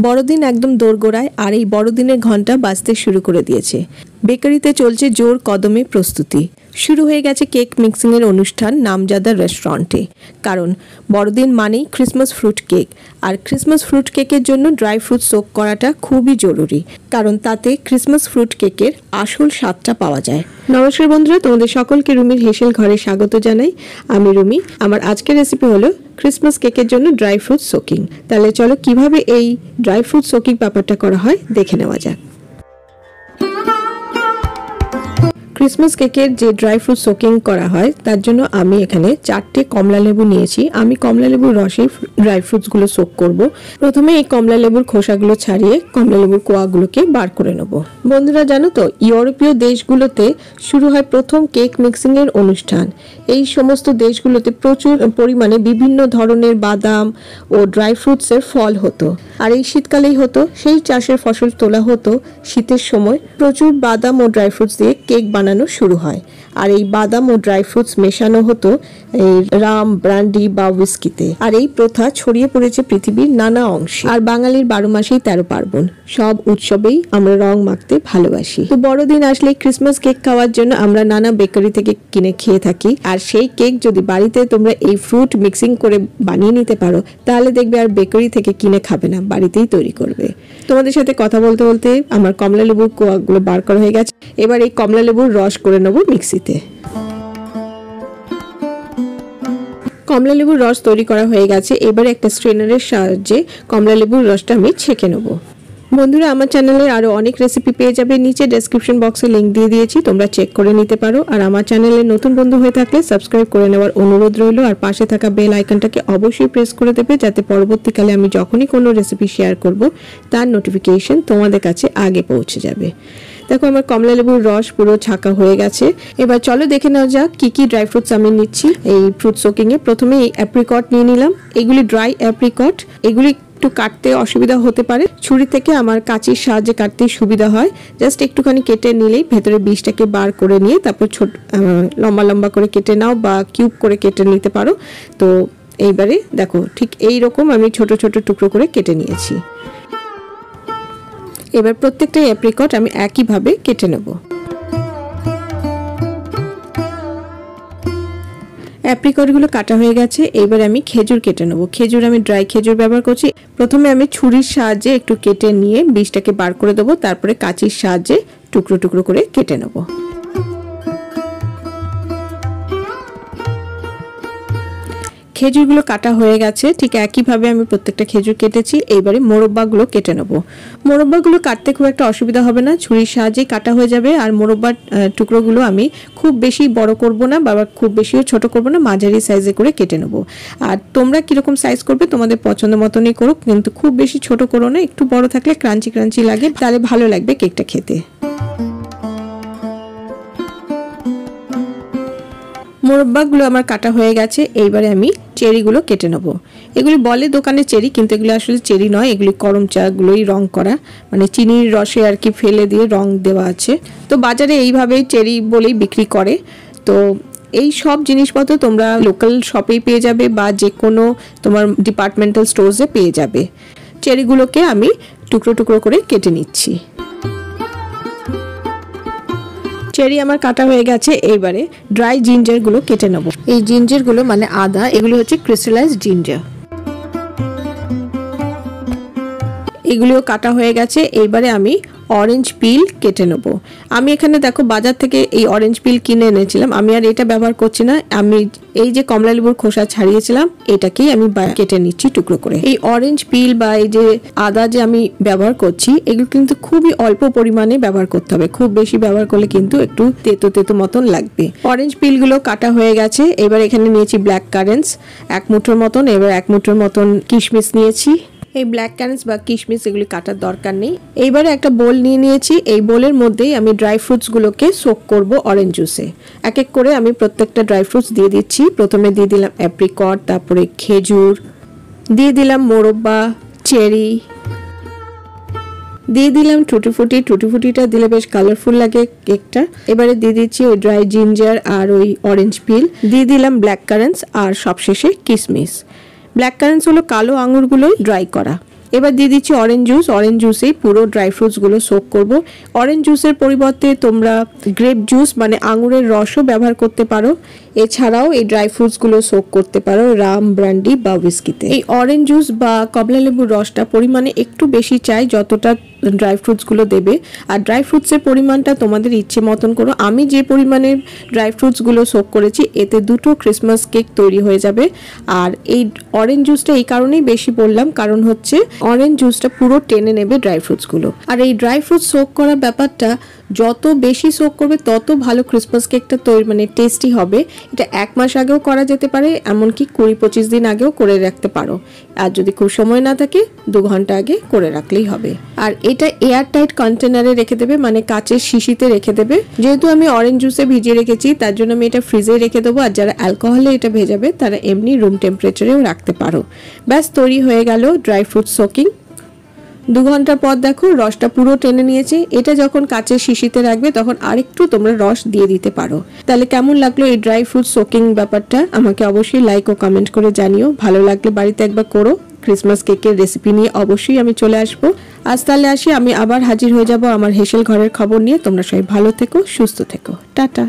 বড়দিন একদম দোরগোড়ায় আর এই বড়দিনের ঘন্টা বাজতে শুরু করে দিয়েছে। বেকারিতে চলছে জোর কদমে প্রস্তুতি। শুরু হয়ে গেছে কেক মিক্সিংয়ের অনুষ্ঠান নামজাদা রেস্টুরেন্টে। কারণ বড়দিন মানেই ক্রিসমাস ফ্রুট কেক, আর ক্রিসমাস ফ্রুট কেকের জন্য ড্রাই ফ্রুট সোক করাটা খুবই জরুরি, কারণ তাতে ক্রিসমাস ফ্রুট কেকের আসল স্বাদটা পাওয়া যায়। নমস্কার বন্ধুরা, তোমাদের সকলকে রুমির হেসেল ঘরে স্বাগত জানাই। আমি রুমি। আমার আজকের রেসিপি হলো ক্রিসমাস কেকের জন্য ড্রাই ফ্রুট সোকিং। তাহলে চলো কিভাবে এই ড্রাই ফ্রুট সোকিং ব্যাপারটা করা হয় দেখে নেওয়া যাক। ক্রিসমাস কেকের যে ড্রাই ফ্রুট সোকিং করা হয় তার জন্য আমি এখানে 4টে কমলা লেবু নিয়েছি। আমি কমলা লেবুর রসে ড্রাই ফ্রুটসগুলো সোক করব। প্রথমে এই কমলা লেবুর খোসাগুলো ছাড়িয়ে কমলা লেবুর কোয়াগুলোকে বার করে নেব। বন্ধুরা জানো তো, ইউরোপীয় দেশগুলোতে শুরু হয় প্রথম কেক মিক্সিং এর অনুষ্ঠান। এই সমস্ত দেশগুলোতে প্রচুর পরিমাণে বিভিন্ন ধরনের বাদাম ও ড্রাই ফ্রুটসের ফল হতো, আর এই শীতকালেই হতো। সেই চাষের ফসল তোলা হতো শীতের সময়। প্রচুর বাদাম ও ড্রাই ফ্রুটস দিয়ে কেক বানানো শুরু হয়, আর এই বাদাম ও ড্রাই ফ্রুটস মেশানো হতো এই রাম, ব্র্যান্ডি বা উইস্কিতে। আর এই প্রথা ছড়িয়ে পড়েছে পৃথিবীর নানা অংশে। আর বাঙালির 12 মাসেই 13 পার্বণ, সব উৎসবেই আমরা রং মাখতে ভালোবাসি। তো বড়দিন আসলে ক্রিসমাস কেক খাওয়ার জন্য আমরা নানা বেকারি থেকে কিনে খেয়ে থাকি। আর সেই কেক যদি বাড়িতে তোমরা এই ফ্রুট মিক্সিং করে বানিয়ে নিতে পারো, তাহলে দেখবে আর বেকারি থেকে কিনে খাবে না, বাড়িতেই তৈরি করবে। তোমাদের সাথে কথা বলতে বলতে আমার কমলা লেবুর কোয়াগুলো বার করা হয়ে গেছে। এবার এই কমলা লেবুর রস করে নেব মিক্সিতে। কমলা লেবুর রস তৈরি করা হয়ে গেছে। এবারে একটা স্ট্রেনারের সাহায্যে কমলা লেবুর রসটা আমি ছেঁকে নেব। বন্ধুরা, আমার চ্যানেলে আরো অনেক রেসিপি পেয়ে যাবে, নিচে ডেসক্রিপশন বক্সে লিংক দিয়ে দিয়েছি, তোমরা চেক করে নিতে পারো। আর আমার চ্যানেলে নতুন বন্ধু হয়ে থাকলে সাবস্ক্রাইব করে নেওয়ার অনুরোধ রইল, আর পাশে থাকা বেল আইকনটাকে অবশ্যই প্রেস করে দেবে, যাতে পরবর্তীকালে আমি যখনই কোনো রেসিপি শেয়ার করব তার নোটিফিকেশন তোমাদের কাছে আগে পৌঁছে যাবে। দেখো, আমার কমলা লেবুর রস পুরো ছাকা হয়ে গেছে। এবার চলো দেখে নেওয়া যাক কি কি ড্রাই ফ্রুটস আমি নিচ্ছি এই ফ্রুট সোকিং এ। প্রথমে এই অ্যাপ্রিকট নিয়ে নিলাম। এগুলি ড্রাই অ্যাপ্রিকট। এগুলি একটু কাটতে অসুবিধা হতে পারে, ছুরি থেকে আমার কাঁচির সাহায্যে কাটতে সুবিধা হয়। জাস্ট একটুখানি কেটে নিলেই ভেতরে বীজটাকে বার করে নিয়ে তারপর ছোট লম্বা লম্বা করে কেটে নাও বা কিউব করে কেটে নিতে পারো। তো এইবারে দেখো, ঠিক এই রকম আমি ছোট ছোট টুকরো করে কেটে নিয়েছি। এবার প্রত্যেকটা অ্যাপ্রিকট আমি একইভাবে কেটে নেব। অ্যাপ্রিকটগুলো কাটা হয়ে গেছে। এবার আমি খেজুর কেটে নেব। খেজুর আমি ড্রাই খেজুর ব্যবহার করছি। প্রথমে আমি ছুরির সাহায্যে একটু কেটে নিয়ে বীজটাকে বার করে দেবো, তারপরে কাঁচির সাহায্যে টুকরো টুকরো করে কেটে নেব। খেজুরগুলো কাটা হয়ে গেছে। ঠিক একইভাবে আমি প্রত্যেকটা খেজুর কেটেছি। এইবারে মোরব্বাগুলো কেটে নেব। মোরব্বাগুলো কাটতে খুব একটা অসুবিধা হবে না, ছুরির সাহায্যেই কাটা হয়ে যাবে। আর মোরব্বার টুকরোগুলো আমি খুব বেশি বড় করব না, বা খুব বেশিও ছোট করব না, মাঝারি সাইজে করে কেটে নেব। আর তোমরা কিরকম সাইজ করবে তোমাদের পছন্দ মতনই করো, কিন্তু খুব বেশি ছোট করো না। একটু বড় থাকলে ক্রাঞ্চি ক্রাঞ্চি লাগে, তাহলে ভালো লাগবে কেকটা খেতে। মোরব্বাগুলো আমার কাটা হয়ে গেছে। এইবারে আমি চেরিগুলো কেটে নেব। এগুলি বলে দোকানে চেরি, কিন্তু এগুলো আসলে চেরি নয়, এগুলি করম চাগুলোই রং করা, মানে চিনির রসে আর কি ফেলে দিয়ে রং দেওয়া আছে। তো বাজারে এইভাবেই চেরি বলেই বিক্রি করে। তো এই সব জিনিসপত্র তোমরা লোকাল শপেই পেয়ে যাবে, বা যে কোনো তোমার ডিপার্টমেন্টাল স্টোরসে পেয়ে যাবে। চেরিগুলোকে আমি টুকরো টুকরো করে কেটে নিচ্ছি। চেরি আমার কাটা হয়ে গেছে। এইবারে ড্রাই জিঞ্জার গুলো কেটে নেব। এই জিঞ্জার গুলো মানে আদা, এগুলো হচ্ছে ক্রিস্টালাইজড জিঞ্জার। এগুলিও কাটা হয়ে গেছে। এইবারে আমি অরেঞ্জ পিল কেটে নেব। আমি এখানে দেখো বাজার থেকে এই অরেঞ্জ পিল কিনে এনেছিলাম, আমি আর এটা ব্যবহার করছি না। আমি এই যে কমলা লেবুর খোসা ছাড়িয়েছিলাম এটাকেই আমি কেটে নিচ্ছি টুকরো করে। এই অরেঞ্জ পিল বা এই যে আদা যে আমি ব্যবহার করছি, এগুলো কিন্তু খুবই অল্প পরিমাণে ব্যবহার করতে হবে। খুব বেশি ব্যবহার করলে কিন্তু একটু তেতো তেতো মতন লাগবে। অরেঞ্জ পিলগুলো কাটা হয়ে গেছে। এবার এখানে নিয়েছি ব্ল্যাক কারেন্টস 1 মুঠোর মতন। এবার 1 মুঠোর মতন কিশমিশ নিয়েছি। এই ব্ল্যাক কারেন্টস বা কিশমিশ এগুলি কাটার দরকার নেই। এইবারে একটা বোল নিয়ে নিয়েছি। এই বোলের মধ্যেই আমি ড্রাই ফ্রুটসগুলোকে সোক করব অরেঞ্জ জুসে। এক এক করে আমি প্রত্যেকটা ড্রাই ফ্রুটস দিয়ে দিচ্ছি। প্রথমে দিয়ে দিলাম অ্যাপ্রিকট, তারপরে খেজুর, দিয়ে দিলাম মোরব্বা, চেরি, দিয়ে দিলাম টুটি ফুটি। টুটি ফুটিটা দিলে বেশ কালারফুল লাগে কেকটা। এবারে দিয়ে দিচ্ছি ওই ড্রাই জিঞ্জার আর ওই অরেঞ্জ পিল, দিয়ে দিলাম ব্ল্যাক কারেন্টস, আর সবশেষে কিশমিশ। ব্ল্যাক কারেন্টস হলো কালো আঙুরগুলোই ড্রাই করা, এবার দিয়ে দিচ্ছি অরেঞ্জ জুস। অরেঞ্জ জুসেই পুরো ড্রাই ফ্রুটসগুলো সোক করব। অরেঞ্জ জুসের পরিবর্তে তোমরা গ্রেপ জুস মানে আঙুরের রসও ব্যবহার করতে পারো। এছাড়াও এই ড্রাই ফ্রুটসগুলো সোক করতে পারো রাম, ব্র্যান্ডি বা হুইস্কিতে। এই অরেঞ্জ জুস বা কমলা লেবুর রসটা পরিমাণে একটু বেশি চাই যতটা ড্রাই ফ্রুটসগুলো দেবে। আর ড্রাই ফ্রুটসের পরিমাণটা তোমাদের ইচ্ছে মতন করো। আমি যে পরিমাণের ড্রাই ফ্রুটসগুলো সোক করেছি এতে 2টো ক্রিসমাস কেক তৈরি হয়ে যাবে। আর এই অরেঞ্জ জুসটা এই কারণেই বেশি বললাম, কারণ হচ্ছে অরেঞ্জ জুসটা পুরো টেনে নেবে ড্রাই ফ্রুটসগুলো। আর এই ড্রাই ফ্রুটস সোক করার ব্যাপারটা যত বেশি সোক করবে তত ভালো ক্রিসমাস কেকটা তৈরি মানে টেস্টি হবে। এটা 1 মাস আগেও করা যেতে পারে, এমনকি 20-25 দিন আগেও করে রাখতে পারো। আর যদি খুব সময় না থাকে 2 ঘন্টা আগে করে রাখলেই হবে। আর এটা এয়ার টাইট কন্টেনারে রেখে দেবে, মানে কাচের শিশিতে রেখে দেবে। যেহেতু আমি অরেঞ্জ জুসে ভিজিয়ে রেখেছি তার জন্য আমি এটা ফ্রিজে রেখে দেবো। আর যারা অ্যালকোহলে এটা ভেজাবে তারা এমনি রুম টেম্পারেচারেও রাখতে পারো। ব্যাস তৈরি হয়ে গেল ড্রাই ফ্রুট সোকিং। 2 ঘন্টার পর দেখো রসটা পুরো টেনে নিয়েছে। এটা যখন কাচের শিশিতে রাখবে তখন আরেকটু তোমরা রস দিয়ে দিতে পারো। তাহলে কেমন লাগলো এই ড্রাই ফ্রুট সোকিং ব্যাপারটা আমাকে অবশ্যই লাইক ও কমেন্ট করে জানিও। ভালো লাগলে বাড়িতে একবার করো। ক্রিসমাস কেকের রেসিপি নিয়ে অবশ্যই আমি চলে আসবো। আজ তাহলে আসি, আমি আবার হাজির হয়ে যাব আমার হেসেল ঘরের খবর নিয়ে। তোমরা সবাই ভালো থেকো, সুস্থ থেকো, টাটা।